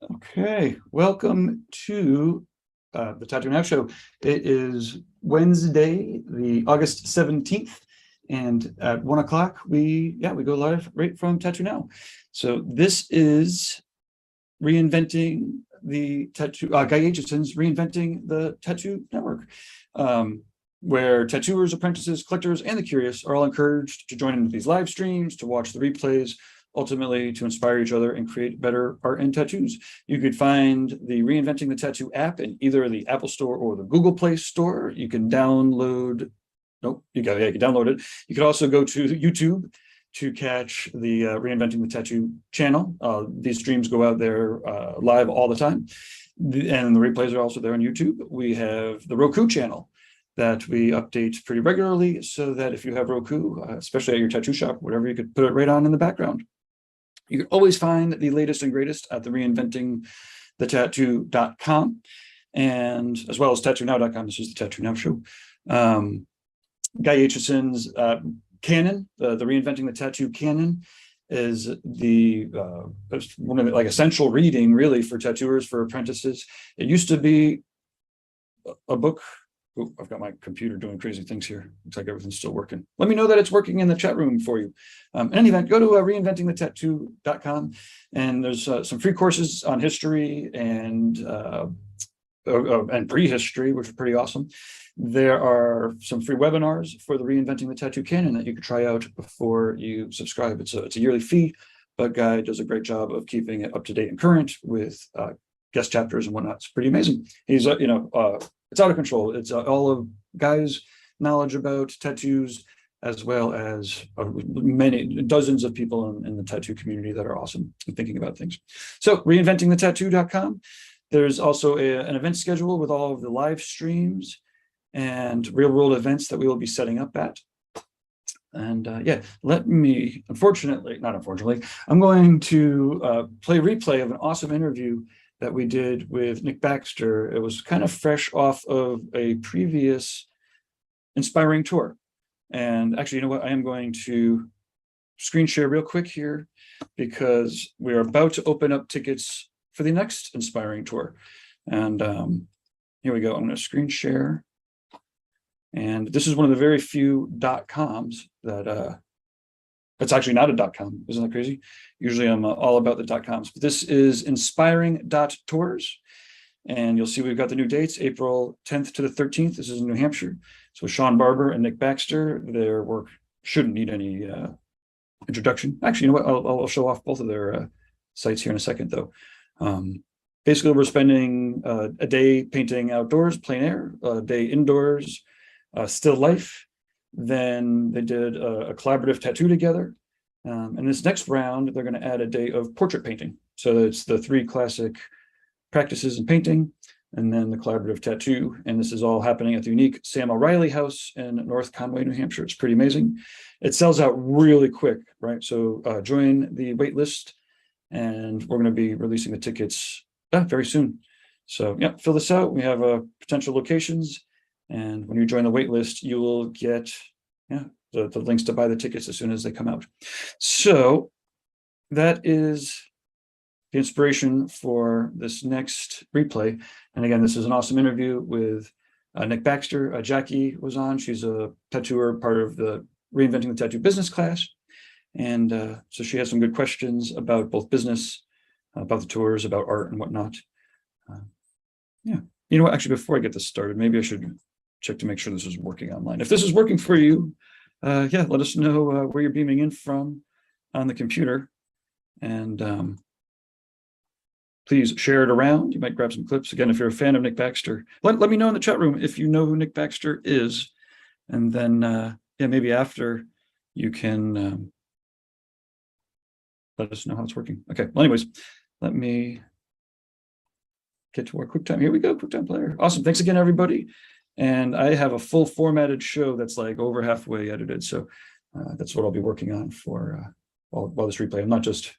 Okay, welcome to the TattooNOW show. It is Wednesday, the August 17th, and at 1 o'clock we go live right from TattooNOW. So this is Reinventing the Tattoo, Guy Aitchison's Reinventing the Tattoo Network, where tattooers, apprentices, collectors, and the curious are all encouraged to join into these live streams, to watch the replays, ultimately to inspire each other and create better art and tattoos. You could find the Reinventing the Tattoo app in either the Apple Store or the Google Play Store. You can download, you can download it. You could also go to YouTube to catch the Reinventing the Tattoo channel. These streams go out there live all the time. And the replays are also there on YouTube. We have the Roku channel that we update pretty regularly, so that if you have Roku, especially at your tattoo shop, whatever, you could put it right on in the background. You can always find the latest and greatest at the reinventingthetattoo.com, and as well as TattooNOW.com. This is the TattooNOW show. Guy Aitchison's canon, the Reinventing the Tattoo canon, is the one of the essential reading really for tattooers, for apprentices. It used to be a book. Oh, I've got my computer doing crazy things here. Looks like everything's still working. Let me know that it's working in the chat room for you. In any event, go to reinventingthetattoo.com, and there's some free courses on history and prehistory, which are pretty awesome. There are some free webinars for the Reinventing the Tattoo canon that you can try out before you subscribe. It's a yearly fee, but Guy does a great job of keeping it up to date and current with guest chapters and whatnot. It's pretty amazing. He's it's out of control. It's all of Guy's knowledge about tattoos, as well as many dozens of people in the tattoo community that are awesome and thinking about things. So reinventingthetattoo.com. There's also an event schedule with all of the live streams and real world events that we will be setting up at. And let me, not unfortunately, I'm going to play a replay of an awesome interview that we did with Nick Baxter. It was kind of fresh off of a previous inspiring tour. And actually, you know what? I am going to screen share real quick here, because we're about to open up tickets for the next inspiring tour. And here we go. I'm going to screen share. And this is one of the very few .coms that it's actually not a .com. Isn't that crazy? Usually I'm all about the .coms, but this is inspiring.tours. And you'll see we've got the new dates, April 10th to the 13th. This is in New Hampshire. So Sean Barber and Nick Baxter, their work shouldn't need any introduction. Actually, you know what? I'll show off both of their sites here in a second, though. Basically, we're spending a day painting outdoors, plein air, a day indoors, still life. Then they did a collaborative tattoo together. And this next round, they're going to add a day of portrait painting. So it's the 3 classic practices in painting, and then the collaborative tattoo. And this is all happening at the unique Sam O'Reilly House in North Conway, New Hampshire. It's pretty amazing. It sells out really quick, right? So join the wait list, and we're going to be releasing the tickets very soon. So yeah, fill this out. We have potential locations. And when you join the wait list, you will get the links to buy the tickets as soon as they come out. So that is the inspiration for this next replay. And again, this is an awesome interview with Nick Baxter. Jackie was on. She's a tattooer, part of the Reinventing the Tattoo business class. And so she has some good questions about both business, about the tours, about art and whatnot. You know what? Actually, before I get this started, maybe I should check to make sure this is working online. If this is working for you, let us know where you're beaming in from on the computer, and please share it around. You might grab some clips. Again, if you're a fan of Nick Baxter, let me know in the chat room if you know who Nick Baxter is, and then maybe after you can let us know how it's working. Okay, well, anyways, let me get to our QuickTime. Here we go, QuickTime Player. Awesome, thanks again, everybody. And I have a full formatted show that's like over halfway edited. So that's what I'll be working on for while this replay. I'm not just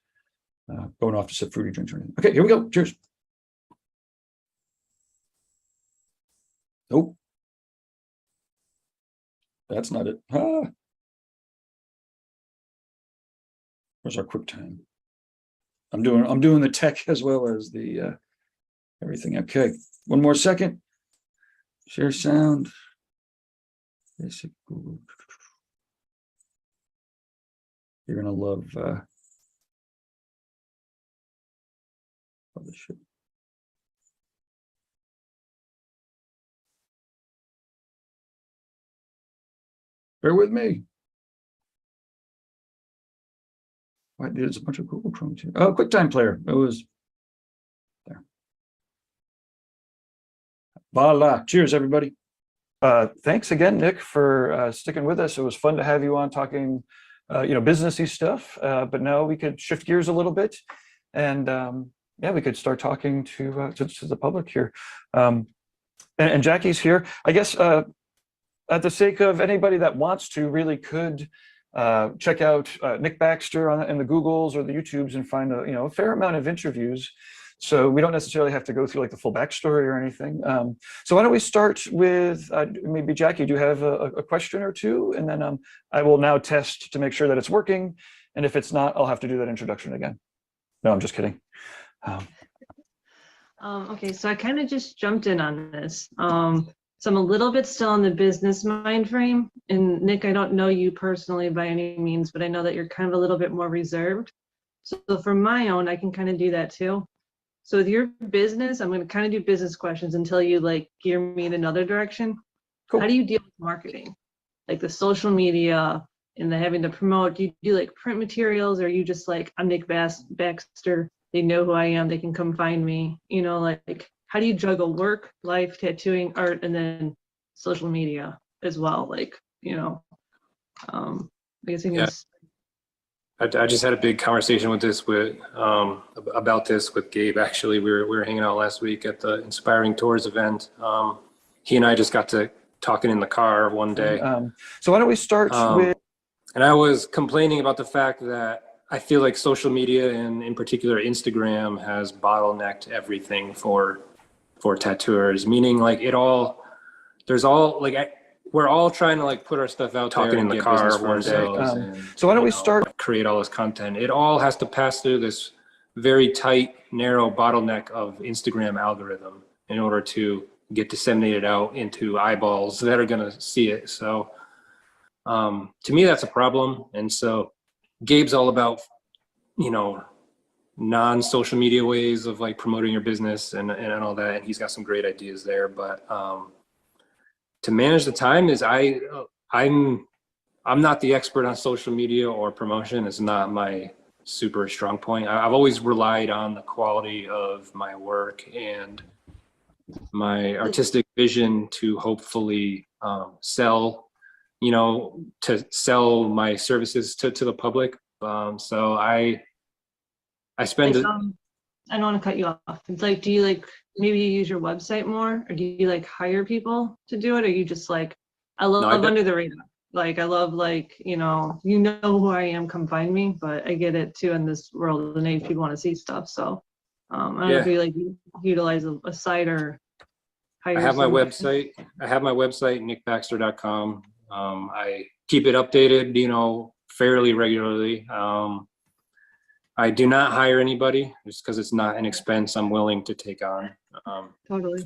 going off to sip fruity drinks or anything. Okay, here we go. Cheers. Nope. That's not it. Where's our QuickTime? I'm doing the tech as well as the everything. Okay, one more second. Share sound. Basic Google. You're gonna love this shit. Bear with me. Why, there's a bunch of Google Chrome too. Oh, QuickTime Player. It was there. Voila. Cheers, everybody. Thanks again, Nick, for sticking with us. It was fun to have you on talking, businessy stuff. But now we could shift gears a little bit, and yeah, we could start talking to the public here. And Jackie's here. I guess at the sake of anybody that wants to, really could check out Nick Baxter in the Googles or the YouTubes and find a fair amount of interviews. So we don't necessarily have to go through like the full backstory or anything. So why don't we start with maybe Jackie, do you have a question or two? And then I will now test to make sure that it's working. And if it's not, I'll have to do that introduction again. No, I'm just kidding. Okay, so I kind of just jumped in on this. So I'm a little bit still in the business mind frame. And Nick, I don't know you personally by any means, but I know that you're kind of a little bit more reserved. So for my own, I can kind of do that too. So with your business, I'm going to kind of do business questions until you like gear me in another direction. Cool. How do you deal with marketing? Like the social media and the having to promote, do you do like print materials, or are you just like, I'm Nick Baxter, they know who I am, they can come find me, like how do you juggle work, life, tattooing, art, and then social media as well? Like, I guess I can just... I just had a big conversation with about this with Gabe. Actually, we were hanging out last week at the Inspiring Tours event. He and I just got to talking in the car one day. So why don't we start with... And I was complaining about the fact that I feel like social media, and in particular Instagram, has bottlenecked everything for tattooers. Meaning like we're all trying to like put our stuff out there in the car one day. So why don't we start, create all this content? It all has to pass through this very tight, narrow bottleneck of Instagram algorithm in order to get disseminated out into eyeballs that are going to see it. So to me, that's a problem. And so Gabe's all about, non-social media ways of like promoting your business and all that. And he's got some great ideas there, but to manage the time is I'm not the expert on social media or promotion. It's not my super strong point. I've always relied on the quality of my work and my artistic vision to hopefully sell my services to the public. So I spend I don't want to cut you off. It's like, do you like maybe you use your website more, or do you like hire people to do it, or you just like, I love under the radar. Like I love like, you know who I am, come find me. But I get it too in this world and age, people want to see stuff. So I don't know if you like utilize a site or hire. I have my website, nickbaxter.com. I keep it updated, fairly regularly. I do not hire anybody just because it's not an expense I'm willing to take on. Totally.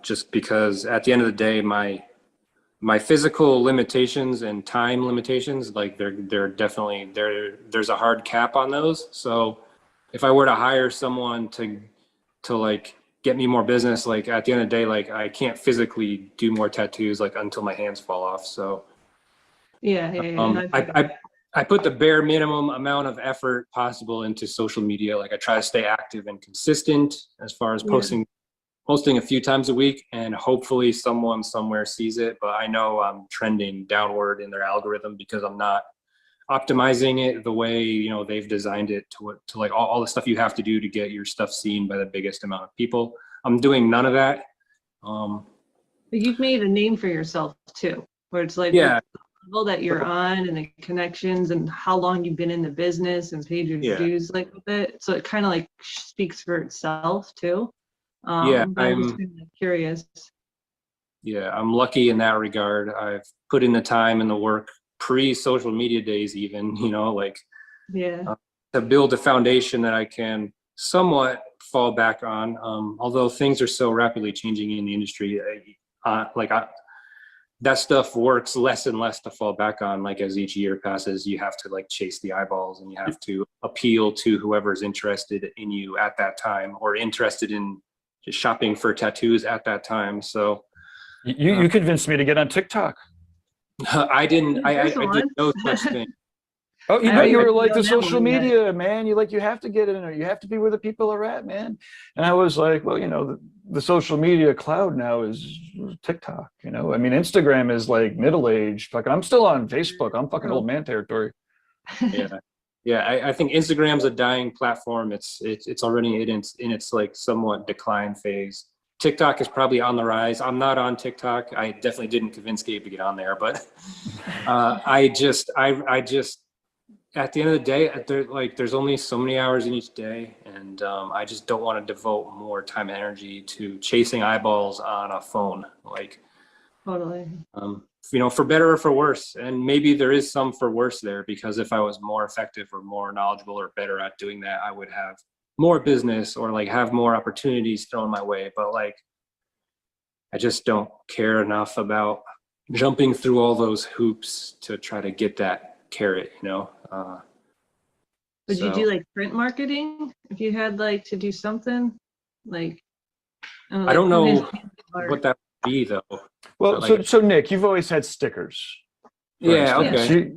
Just because at the end of the day, my physical limitations and time limitations, like they're definitely there's a hard cap on those. So if I were to hire someone to like get me more business, like at the end of the day, like I can't physically do more tattoos like until my hands fall off. So I put the bare minimum amount of effort possible into social media. Like I try to stay active and consistent as far as posting a few times a week, and hopefully someone somewhere sees it. But I know I'm trending downward in their algorithm because I'm not optimizing it the way they've designed it to like all the stuff you have to do to get your stuff seen by the biggest amount of people. I'm doing none of that. But you've made a name for yourself too, where it's like level that you're on and the connections and how long you've been in the business and paid your dues like with it. So it kind of like speaks for itself too. I'm just kind of curious. Yeah, I'm lucky in that regard. I've put in the time and the work pre-social media days even, build a foundation that I can somewhat fall back on. Although things are so rapidly changing in the industry, that stuff works less and less to fall back on. Like as each year passes, you have to like chase the eyeballs, and you have to appeal to whoever's interested in you at that time, or interested in just shopping for tattoos at that time. So You convinced me to get on TikTok. I did no such thing. Oh, I don't you were even like know the that social one yet. media, man. You have to get in there. You have to be where the people are at, man. And I was like, well, the social media cloud now is TikTok, I mean, Instagram is like middle-aged. Fucking, I'm still on Facebook. I'm fucking old man territory. Yeah. I think Instagram's a dying platform. It's already in its like somewhat decline phase. TikTok is probably on the rise. I'm not on TikTok. I definitely didn't convince Gabe to get on there, but I just at the end of the day, there's only so many hours in each day, and I just don't want to devote more time and energy to chasing eyeballs on a phone. Like, Totally. For better or for worse. And maybe there is some for worse there, because if I was more effective or more knowledgeable or better at doing that, I would have more business or like have more opportunities thrown my way. But like, I just don't care enough about jumping through all those hoops to try to get that carrot, Would you do like print marketing if you had like to do something like? I don't know what that would be though. Well, so Nick, you've always had stickers. Yeah. Instance. Okay.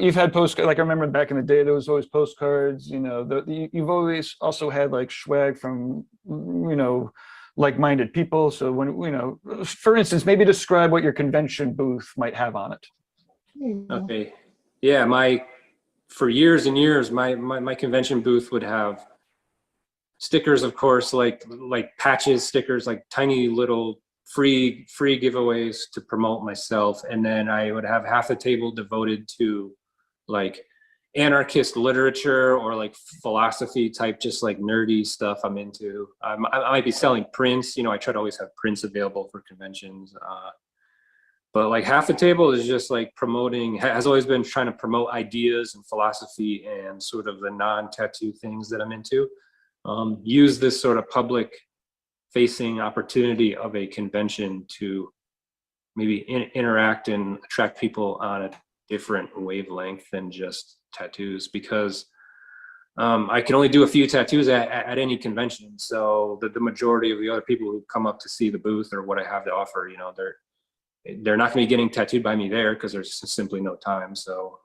You've had postcards. Like I remember back in the day, there was always postcards. You've always also had like swag from like-minded people. So when for instance, maybe describe what your convention booth might have on it. Okay. Yeah, for years and years, my convention booth would have stickers, of course, like patches, stickers, like tiny little free giveaways to promote myself. And then I would have half the table devoted to like anarchist literature or like philosophy type, just like nerdy stuff I'm into. I might be selling prints. I try to always have prints available for conventions. But like half the table is just like has always been trying to promote ideas and philosophy and sort of the non-tattoo things that I'm into. Use this sort of public facing opportunity of a convention to maybe interact and attract people on a different wavelength than just tattoos, because I can only do a few tattoos at any convention. So the majority of the other people who come up to see the booth or what I have to offer, they're not going to be getting tattooed by me there because there's simply no time. So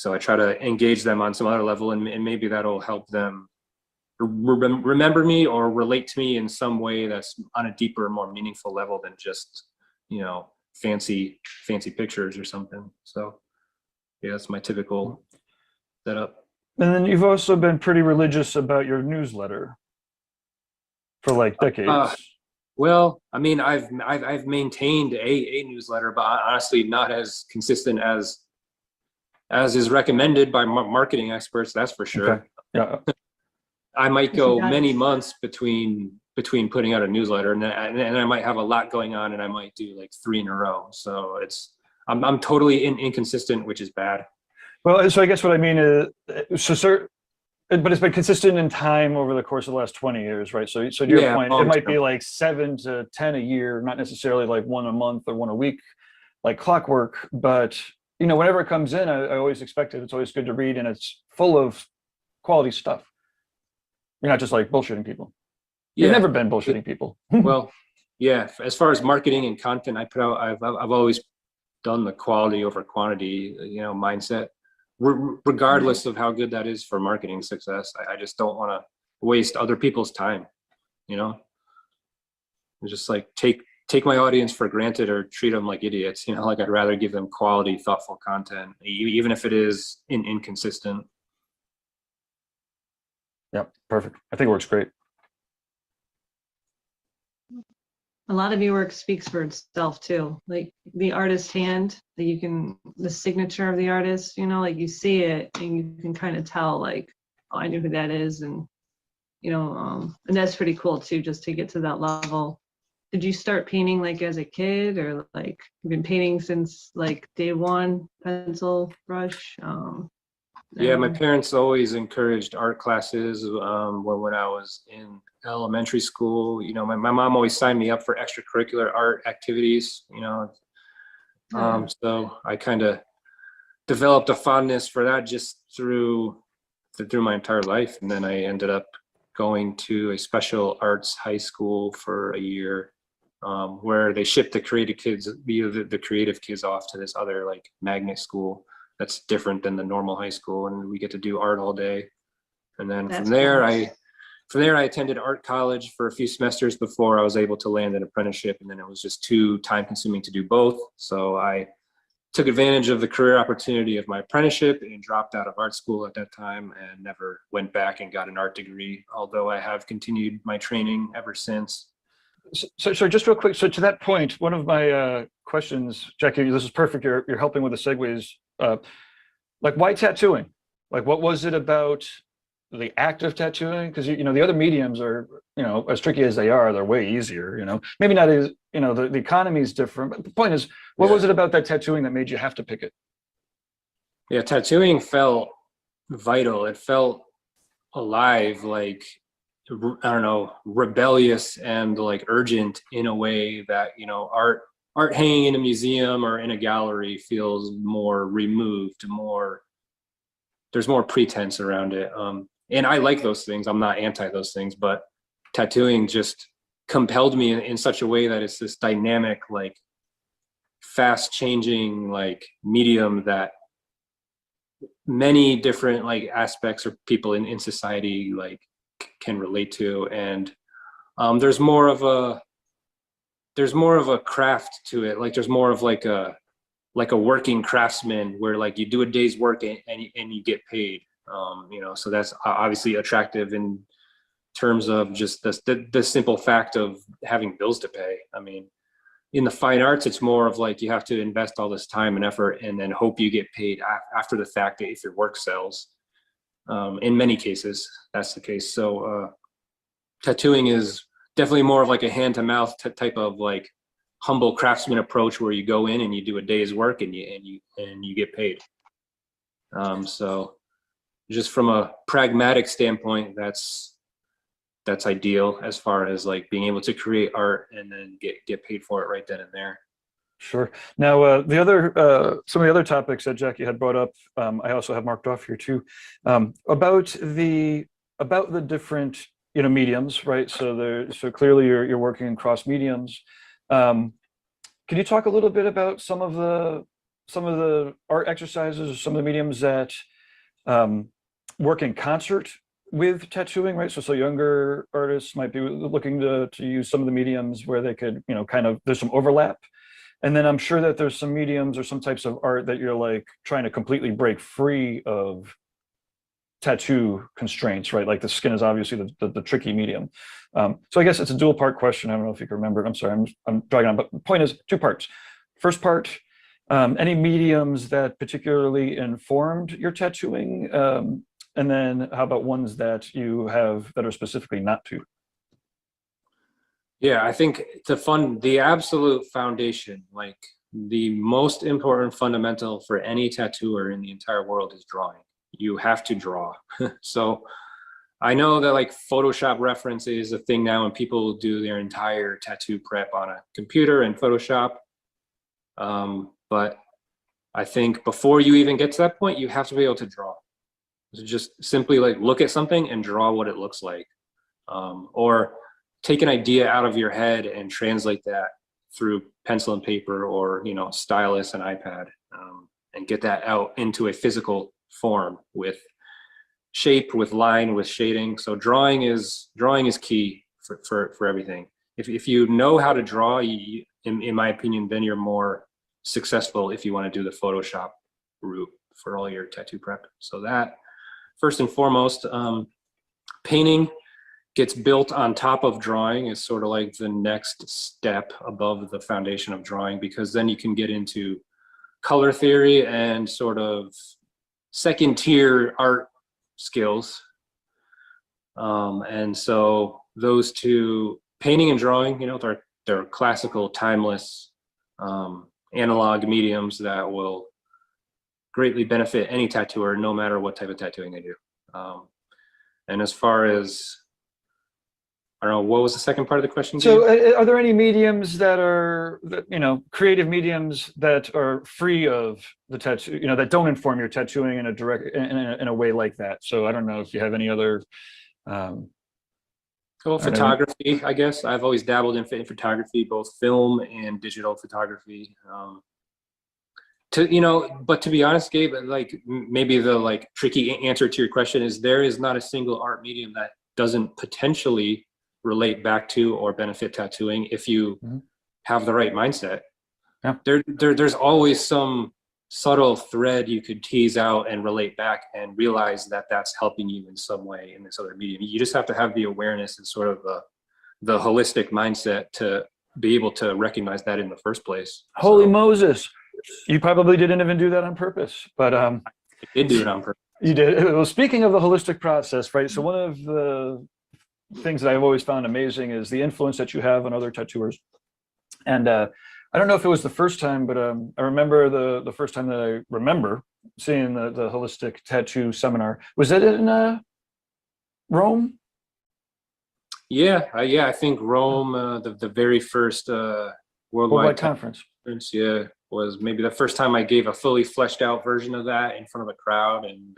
I try to engage them on some other level, and maybe that'll help them remember me or relate to me in some way that's on a deeper, more meaningful level than just, fancy pictures or something. So yeah, that's my typical setup. And then you've also been pretty religious about your newsletter for like decades. Well, I mean, I've maintained a newsletter, but honestly not as consistent as is recommended by marketing experts. That's for sure. Okay. Yeah. I might go many months between putting out a newsletter, and I might have a lot going on, and I might do like 3 in a row. So I'm totally inconsistent, which is bad. Well, so I guess what I mean is, but it's been consistent in time over the course of the last 20 years, right? So to your point, it might be like 7 to 10 a year, not necessarily like 1 a month or 1 a week, like clockwork. But whenever it comes in, I always expect it. It's always good to read, and it's full of quality stuff. You're not just like bullshitting people. You've never been bullshitting people. Well, yeah. As far as marketing and content I put out, I've always done the quality over quantity, mindset. Regardless of how good that is for marketing success, I just don't want to waste other people's time. Just like take my audience for granted or treat them like idiots. Like I'd rather give them quality, thoughtful content, even if it is inconsistent. Yep, perfect. I think it works great. A lot of your work speaks for itself too, like the artist hand, that the signature of the artist, like you see it and you can kind of tell like, oh, I knew who that is. And, and that's pretty cool too, just to get to that level. Did you start painting like as a kid, or like you've been painting since like day one, pencil, brush? Yeah, my parents always encouraged art classes when I was in elementary school. You know, my mom always signed me up for extracurricular art activities, you know. So I kind of developed a fondness for that just through my entire life. And then I ended up going to a special arts high school for a year, where they shipped the creative kids, the creative kids off to this other like magnet school that's different than the normal high school, and we get to do art all day. And then from there I attended art college for a few semesters before I was able to land an apprenticeship, and then it was just too time consuming to do both. So I took advantage of the career opportunity of my apprenticeship and dropped out of art school at that time and never went back and got an art degree, although I have continued my training ever since. So just real quick, so to that point, one of my questions, Jackie, this is perfect, you're helping with the segues. Like, why tattooing? Like, what was it about the act of tattooing? Because you know, the other mediums are, you know, as tricky as they are, they're way easier, you know. Maybe not as, you know, the economy is different, but the point is, what was it about that tattooing that made you have to pick it? Yeah, tattooing felt vital. It felt alive, like, I don't know, rebellious and like urgent in a way that, you know, art hanging in a museum or in a gallery feels more removed, there's more pretense around it. And I like those things. I'm not anti those things, but tattooing just compelled me in such a way that it's this dynamic, like fast changing, like medium that many different like aspects or people in society like can relate to. And there's more of a craft to it. Like there's more of like a working craftsman where like you do a day's work and you get paid. You know, so that's obviously attractive in terms of just the simple fact of having bills to pay. I mean, in the fine arts, it's more of like you have to invest all this time and effort and then hope you get paid after the fact if your work sells. In many cases, that's the case. So tattooing is definitely more of like a hand to mouth type of like humble craftsman approach where you go in and you do a day's work and you get paid. So just from a pragmatic standpoint, that's ideal as far as like being able to create art and then get paid for it right then and there. Sure. Now, the other some of the other topics that Jackie had brought up, I also have marked off here too, about the different, you know, mediums, right? So clearly you're working in cross mediums. Can you talk a little bit about some of the art exercises or some of the mediums that work in concert with tattooing, right? So younger artists might be looking to use some of the mediums where they could, you know, kind of, there's some overlap. And then I'm sure that there's some mediums or some types of art that you're like trying to completely break free of tattoo constraints, right? Like the skin is obviously the tricky medium. So I guess it's a dual part question. I don't know if you can remember it. I'm sorry, I'm dragging on, but the point is 2 parts. First part, any mediums that particularly informed your tattooing? And then how about ones that you have that are specifically not to? Yeah, I think the absolute foundation, like the most important fundamental for any tattooer in the entire world is drawing. You have to draw. So I know that like Photoshop reference is a thing now and people do their entire tattoo prep on a computer in Photoshop. But I think before you even get to that point, you have to be able to draw. So just simply like look at something and draw what it looks like. Or take an idea out of your head and translate that through pencil and paper or, you know, stylus and iPad, and get that out into a physical form with shape, with line, with shading. So drawing is key for everything. If you know how to draw, in my opinion, then you're more successful if you want to do the Photoshop route for all your tattoo prep. So that first and foremost. Painting gets built on top of drawing, is sort of like the next step above the foundation of drawing, because then you can get into color theory and sort of second tier art skills. And so those two, painting and drawing, you know, they're classical, timeless, analog mediums that will greatly benefit any tattooer, no matter what type of tattooing they do. And as far as, I don't know, what was the second part of the question? So are there any mediums that are, creative mediums that are free of the tattoo, that don't inform your tattooing in a direct, in a way like that? So I don't know if you have any other. Well, photography, I guess. I've always dabbled in photography, both film and digital photography. But to be honest, Gabe, like maybe the tricky answer to your question is there is not a single art medium that doesn't potentially relate back to or benefit tattooing if you have the right mindset. Yeah. There's always some subtle thread you could tease out and relate back and realize that that's helping you in some way in this other medium. You just have to have the awareness and sort of the holistic mindset to be able to recognize that in the first place. Holy Moses. You probably didn't even do that on purpose, but I did do it on purpose. You did. Well, speaking of the holistic process, right? So one of the things that I've always found amazing is the influence that you have on other tattooers. And I don't know if it was the first time, but I remember the first time that I remember seeing the holistic tattoo seminar. Was it in Rome? Yeah, I think Rome, the very first worldwide conference. Yeah, was maybe the first time I gave a fully fleshed out version of that in front of a crowd, and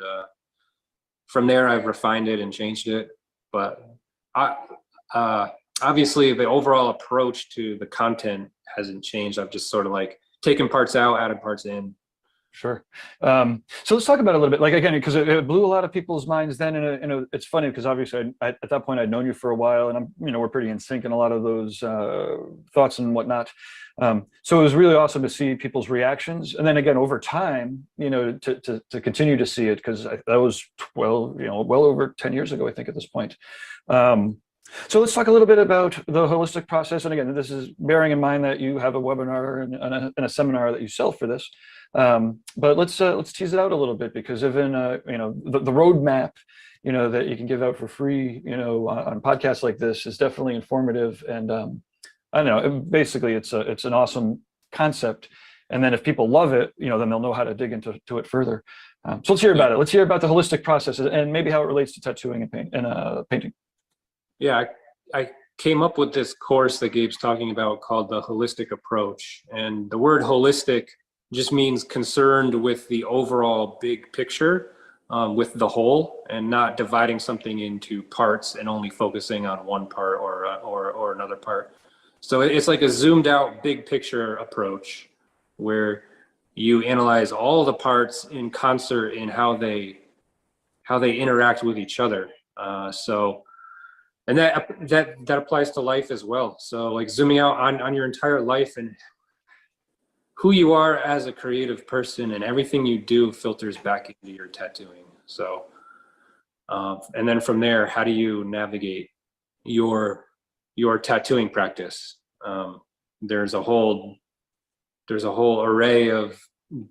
from there I've refined it and changed it. But obviously the overall approach to the content hasn't changed. I've just sort of taken parts out, added parts in. Sure. So let's talk about it a little bit, again, because it blew a lot of people's minds then. It's funny because obviously at that point I'd known you for a while, and we're pretty in sync in a lot of those thoughts and whatnot. So it was really awesome to see people's reactions, and then again over time, to continue to see it, because that was well over 10 years ago, I think, at this point. So let's talk a little bit about the holistic process. And again, this is bearing in mind that you have a webinar and a seminar that you sell for this. But let's tease it out a little bit, because even the roadmap that you can give out for free on podcasts like this is definitely informative, and I don't know, basically it's an awesome concept, and then if people love it, then they'll know how to dig into it further. So let's hear about it. Let's hear about the holistic process and maybe how it relates to tattooing and painting. Yeah, I came up with this course that Gabe's talking about called the holistic approach, and the word holistic just means concerned with the overall big picture, with the whole, and not dividing something into parts and only focusing on one part or another part. So it's like a zoomed out big picture approach where you analyze all the parts in concert in how they interact with each other. And that applies to life as well. So zooming out on your entire life and who you are as a creative person, and everything you do filters back into your tattooing. So, and then from there, how do you navigate your tattooing practice? There's a whole array of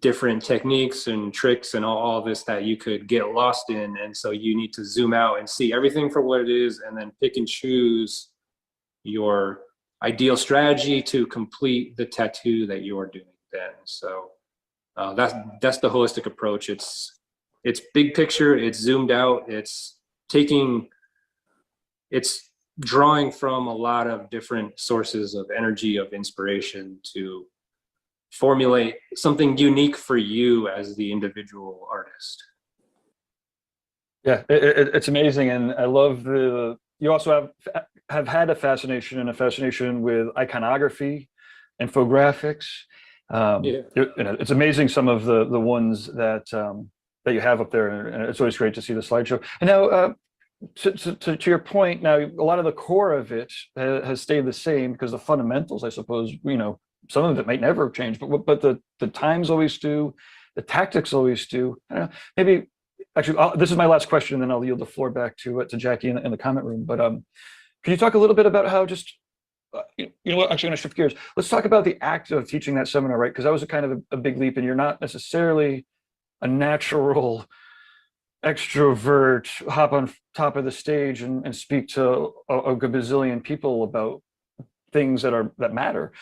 different techniques and tricks and all this that you could get lost in. And so you need to zoom out and see everything for what it is, and then pick and choose your ideal strategy to complete the tattoo that you're doing then. So that's the holistic approach. It's big picture, it's zoomed out, it's drawing from a lot of different sources of energy, of inspiration to formulate something unique for you as the individual artist. Yeah, it's amazing, and I love you also have had a fascination with iconography, infographics. It's amazing some of the ones that you have up there, and it's always great to see the slideshow. And now to your point, now a lot of the core of it has stayed the same, because the fundamentals, I suppose, some of it might never change, but the times always do, the tactics always do. I don't know, maybe actually this is my last question, and then I'll yield the floor back to Jackie in the comment room. But can you talk a little bit about how just you know what, actually I'm gonna shift gears. Let's talk about the act of teaching that seminar, right? Because that was a kind of a big leap, and you're not necessarily a natural extrovert, hop on top of the stage and speak to a gazillion people about things that matter.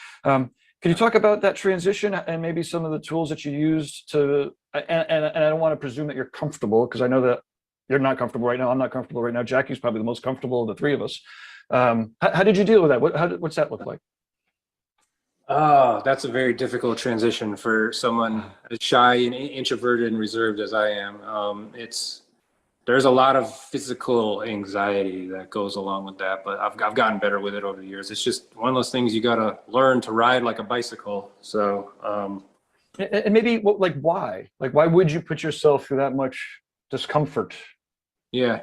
Can you talk about that transition and maybe some of the tools that you used to, and I don't want to presume that you're comfortable, because I know that you're not comfortable right now. I'm not comfortable right now. Jackie's probably the most comfortable of the three of us. How did you deal with that? What's that look like? Oh, that's a very difficult transition for someone as shy and introverted and reserved as I am. There's a lot of physical anxiety that goes along with that, but I've gotten better with it over the years. It's just one of those things you got to learn to ride like a bicycle. So, and maybe why? Like, why would you put yourself through that much discomfort? Yeah,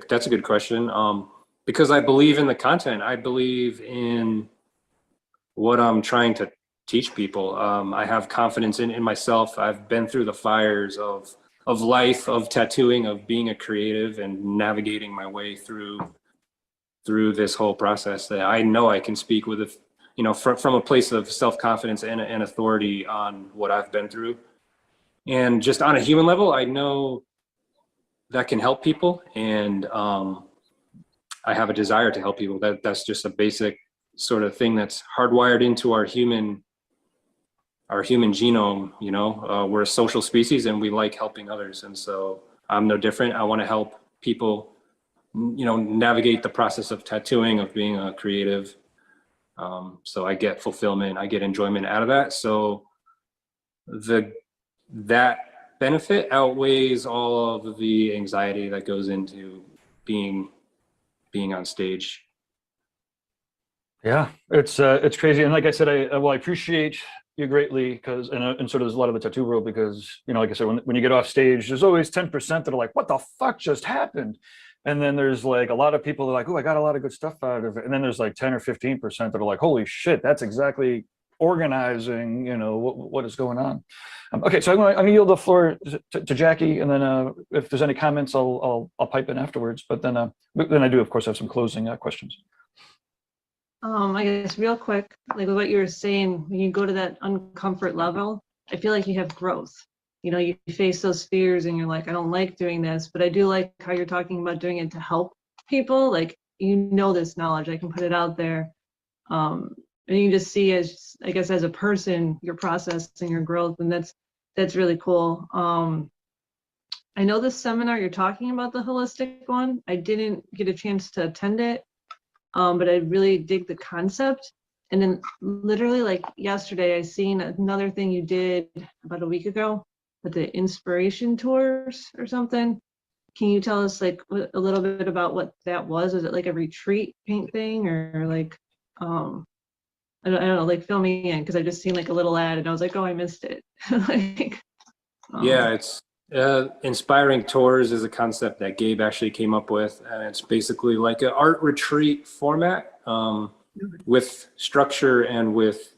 that's a good question. Because I believe in the content. I believe in what I'm trying to teach people. I have confidence in myself. I've been through the fires of life, of tattooing, of being a creative and navigating my way through this whole process, that I know I can speak with, from a place of self-confidence and authority on what I've been through. And just on a human level, I know that can help people. And I have a desire to help people. That's just a basic sort of thing that's hardwired into our human genome. We're a social species and we like helping others, and so I'm no different. I want to help people navigate the process of tattooing, of being a creative. So I get fulfillment, I get enjoyment out of that. So that benefit outweighs all of the anxiety that goes into being on stage. Yeah, it's crazy. And like I said, I appreciate you greatly, because and sort of there's a lot of the tattoo world, because like I said, when you get off stage, there's always 10% that are like, what the fuck just happened? And then there's like a lot of people that are like, oh, I got a lot of good stuff out of it. And then there's like 10 or 15% that are like, holy shit, that's exactly organizing, what is going on. Okay, so I'm gonna yield the floor to Jackie, and then if there's any comments, I'll pipe in afterwards. But then I do, of course, have some closing questions. I guess real quick, like what you were saying, when you go to that uncomfort level, I feel like you have growth. You face those fears and you're like, I don't like doing this, but I do like how you're talking about doing it to help people. Like, this knowledge, I can put it out there. And you can just see, as a person, your process and your growth, and that's really cool. I know this seminar you're talking about, the holistic one, I didn't get a chance to attend it. But I really dig the concept. And then literally like yesterday, I seen another thing you did about a week ago with the inspiration tours or something. Can you tell us like a little bit about what that was? Was it like a retreat paint thing, or like, I don't know, like fill me in, because I just seen like a little ad and I was like, oh, I missed it. Yeah, it's inspiring tours is a concept that Gabe actually came up with, and it's basically like an art retreat format, with structure and with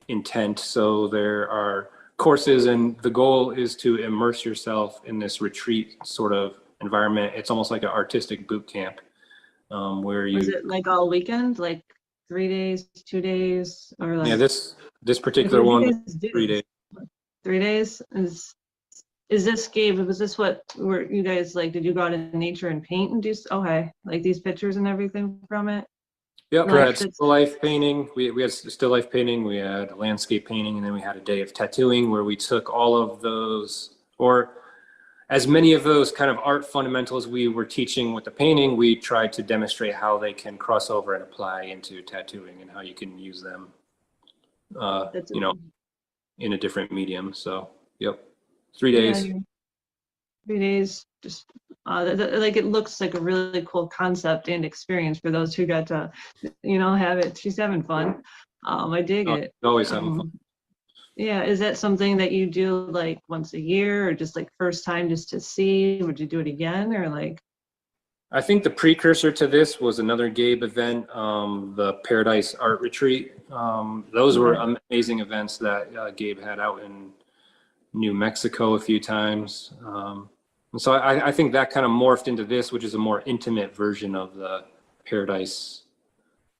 intent. So there are courses, and the goal is to immerse yourself in this retreat sort of environment. It's almost like an artistic boot camp, where you. Was it like all weekend, like 3 days, 2 days, or like? Yeah, this particular one, 3 days. 3 days is this, Gabe, was this what were you guys like? Did you go out in nature and paint and do, okay, like these pictures and everything from it? Yep, we had still life painting. We had still life painting. We had landscape painting, and then we had a day of tattooing where we took all of those, or as many of those kind of art fundamentals we were teaching with the painting, we tried to demonstrate how they can cross over and apply into tattooing, and how you can use them, in a different medium. So, yep, 3 days. Yeah, 3 days, just like it looks like a really cool concept and experience for those who got to, have it. She's having fun. I dig it. Always having fun. Yeah, is that something that you do like once a year, or just like first time just to see? Would you do it again, or like? I think the precursor to this was another Gabe event, the Paradise Art Retreat. Those were amazing events that Gabe had out in New Mexico a few times. And so I think that kind of morphed into this, which is a more intimate version of the Paradise.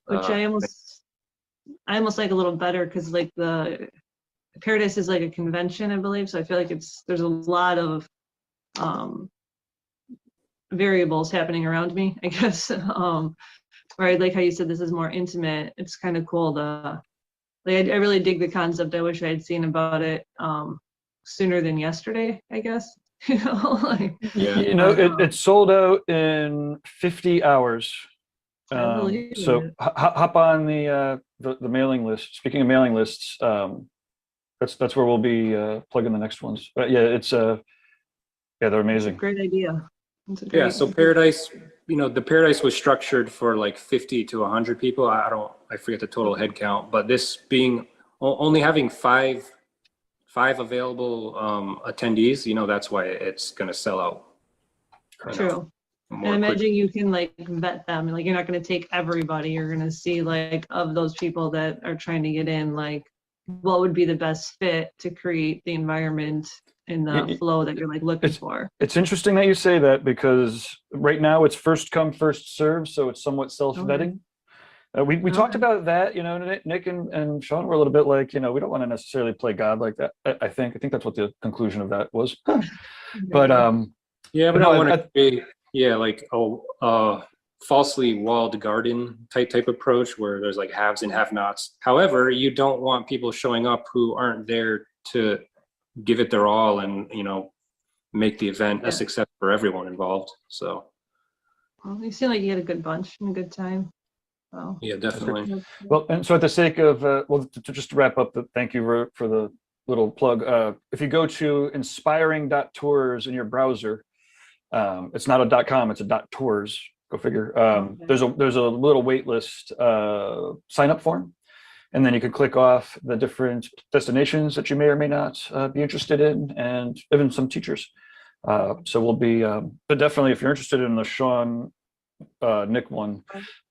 Which I almost like a little better, because like the Paradise is like a convention, I believe. So I feel like there's a lot of variables happening around me, I guess. Right, like how you said, this is more intimate. It's kind of cool to Like I really dig the concept. I wish I had seen about it sooner than yesterday, I guess. You know, like, You know, it sold out in 50 hours. I believe So it. hop on the mailing list. Speaking of mailing lists, that's where we'll be plugging the next ones. But yeah, it's yeah, they're amazing. Great idea. Yeah, so Paradise, you know, the Paradise was structured for like 50 to 100 people. I forget the total head count, but this being only having five available attendees, you know, that's why it's going to sell out. True. And imagine you can like vet them. Like you're not going to take everybody. You're going to see like of those people that are trying to get in, like what would be the best fit to create the environment and the flow that you're like looking for. It's interesting that you say that, because right now it's first come, first serve. So it's somewhat self-vetting. We talked about that, you know, Nick and Sean were a little bit like, you know, we don't want to necessarily play God like that. I think that's what the conclusion of that was. But yeah, but I want to create, yeah, like falsely walled garden type approach where there's like haves and have-nots. However, you don't want people showing up who aren't there to give it their all and, you know, make the event a success for everyone involved. So well, you seem like you had a good bunch and a good time. Well, yeah, definitely. Well, and so at the sake of well, just to wrap up, thank you for the little plug. If you go to inspiring.tours in your browser, it's not a .com, it's a .tours. Go figure. There's a little wait list sign up form, and then you can click off the different destinations that you may or may not be interested in, and even some teachers. So we'll be, but definitely if you're interested in the Sean Nick one,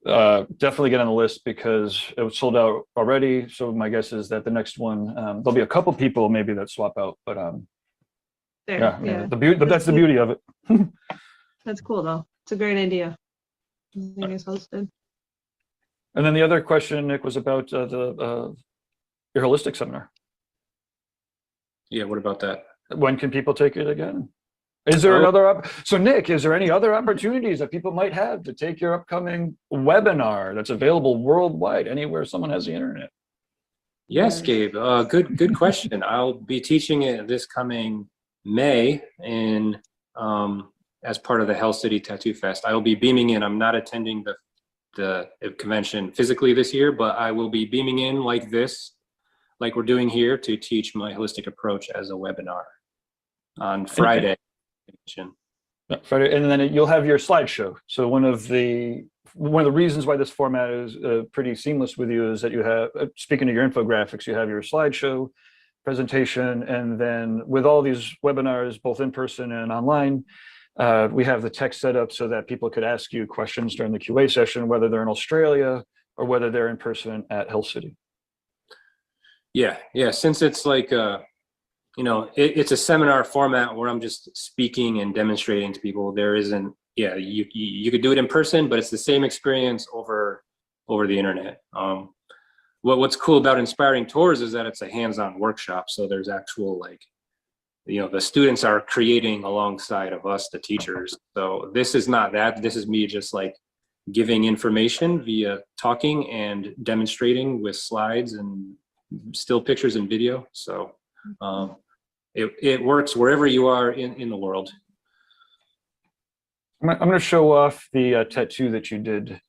definitely get on the list because it was sold out already. So my guess is that the next one, there'll be a couple people maybe that swap out, but yeah, that's the beauty of it. That's cool though. It's a great idea. I think it's hosted. And then the other question, Nick, was about your holistic seminar. Yeah, what about that? When can people take it again? Is there another so Nick, is there any other opportunities that people might have to take your upcoming webinar that's available worldwide, anywhere someone has the internet? Yes, Gabe, good question. I'll be teaching it this coming May in as part of the Hell City Tattoo Fest. I will be beaming in. I'm not attending the convention physically this year, but I will be beaming in like this, like we're doing here, to teach my holistic approach as a webinar on Friday. Friday, and then you'll have your slideshow. So one of the reasons why this format is pretty seamless with you is that you have, speaking of your infographics, you have your slideshow presentation, and then with all these webinars, both in person and online, we have the text set up so that people could ask you questions during the QA session, whether they're in Australia or whether they're in person at Hell City. Yeah, since it's like you know, it's a seminar format where I'm just speaking and demonstrating to people. There isn't, you could do it in person, but it's the same experience over the internet. What's cool about Inspiring Tours is that it's a hands-on workshop. So there's actual, like, you know, the students are creating alongside of us, the teachers. So this is not that. This is me just like giving information via talking and demonstrating with slides and still pictures and video. So it works wherever you are in the world. I'm going to show off the tattoo that you did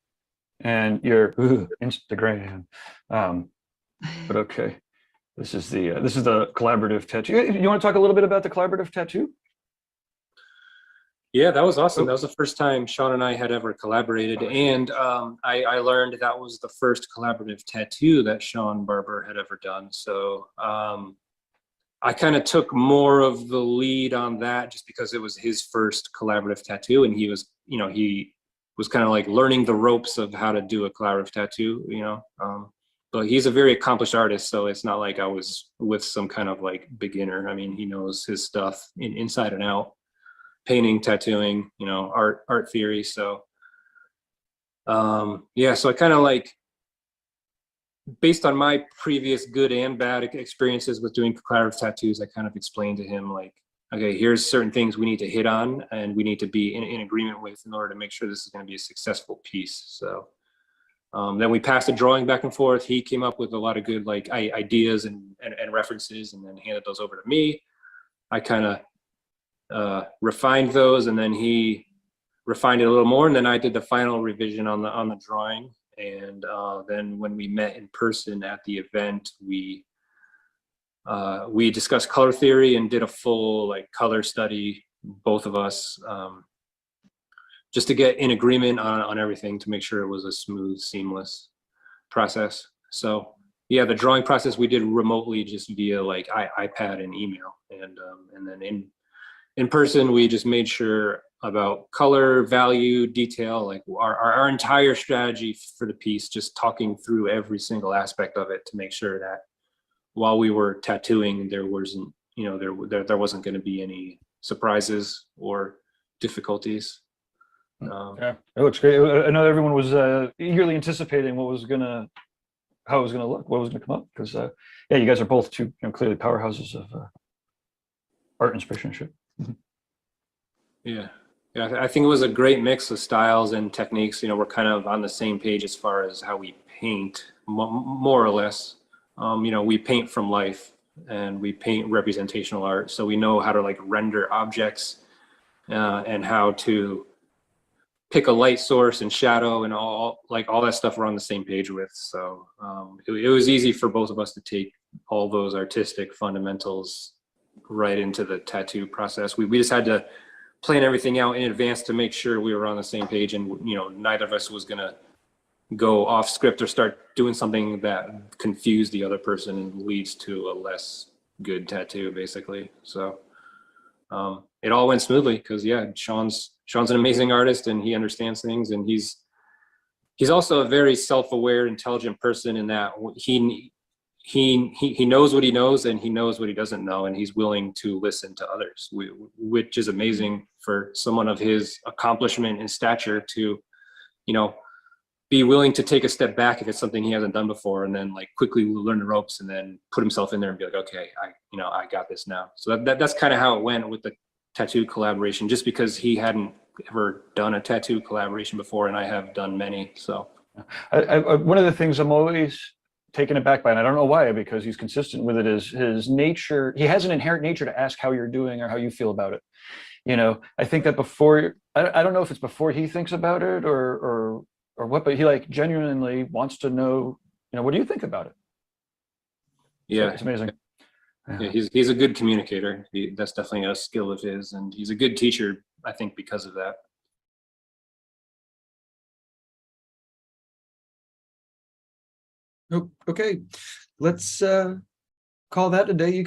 and your Instagram. But okay, this is the collaborative tattoo. You want to talk a little bit about the collaborative tattoo? Yeah, that was awesome. That was the first time Sean and I had ever collaborated, and I learned that was the first collaborative tattoo that Sean Barber had ever done. So I kind of took more of the lead on that just because it was his first collaborative tattoo, and he was, you know, he was kind of like learning the ropes of how to do a collaborative tattoo, you know. But he's a very accomplished artist, so it's not like I was with some kind of like beginner. I mean, he knows his stuff inside and out, painting, tattooing, you know, art theory. So yeah, so I kind of like, based on my previous good and bad experiences with doing collaborative tattoos, I kind of explained to him like, okay, here's certain things we need to hit on and we need to be in agreement with in order to make sure this is going to be a successful piece. So Then we passed a drawing back and forth. He came up with a lot of good like ideas and references, and then handed those over to me. I kind of refined those, and then he refined it a little more, and then I did the final revision on the drawing. And then when we met in person at the event, we discussed color theory and did a full like color study, both of us, just to get in agreement on everything, to make sure it was a smooth, seamless process. So yeah, the drawing process we did remotely, just via like iPad and email, and then in person we just made sure about color, value, detail, like our entire strategy for the piece, just talking through every single aspect of it to make sure that while we were tattooing, there wasn't, you know, there wasn't going to be any surprises or difficulties. Yeah, it looks great. I know everyone was eagerly anticipating how it was gonna look, what was gonna come up, because yeah, you guys are both two, you know, clearly powerhouses of art inspiration. Yeah, I think it was a great mix of styles and techniques. You know, we're kind of on the same page as far as how we paint, more or less. You know, we paint from life, and we paint representational art, so we know how to like render objects and how to pick a light source and shadow and all that stuff we're on the same page with. So it was easy for both of us to take all those artistic fundamentals right into the tattoo process. We just had to plan everything out in advance to make sure we were on the same page, and you know, neither of us was gonna go off script or start doing something that confused the other person and leads to a less good tattoo, basically. So it all went smoothly, because yeah, Sean's an amazing artist, and he understands things, and he's also a very self-aware, intelligent person, in that he knows what he knows, and he knows what he doesn't know, and he's willing to listen to others, which is amazing for someone of his accomplishment and stature, to, you know, be willing to take a step back if it's something he hasn't done before, and then like quickly learn the ropes, and then put himself in there and be like, okay, I got this now. So that's kind of how it went with the tattoo collaboration, just because he hadn't ever done a tattoo collaboration before, and I have done many. So one of the things I'm always taken aback by, and I don't know why, because he's consistent with it, is his nature. He has an inherent nature to ask how you're doing or how you feel about it. You know, I think that before, I don't know if it's before he thinks about it or what, but he like genuinely wants to know, you know, what do you think about it? Yeah, so it's amazing. Yeah, he's a good communicator. That's definitely a skill of his, and he's a good teacher, I think, because of that. Okay, let's call that a day. You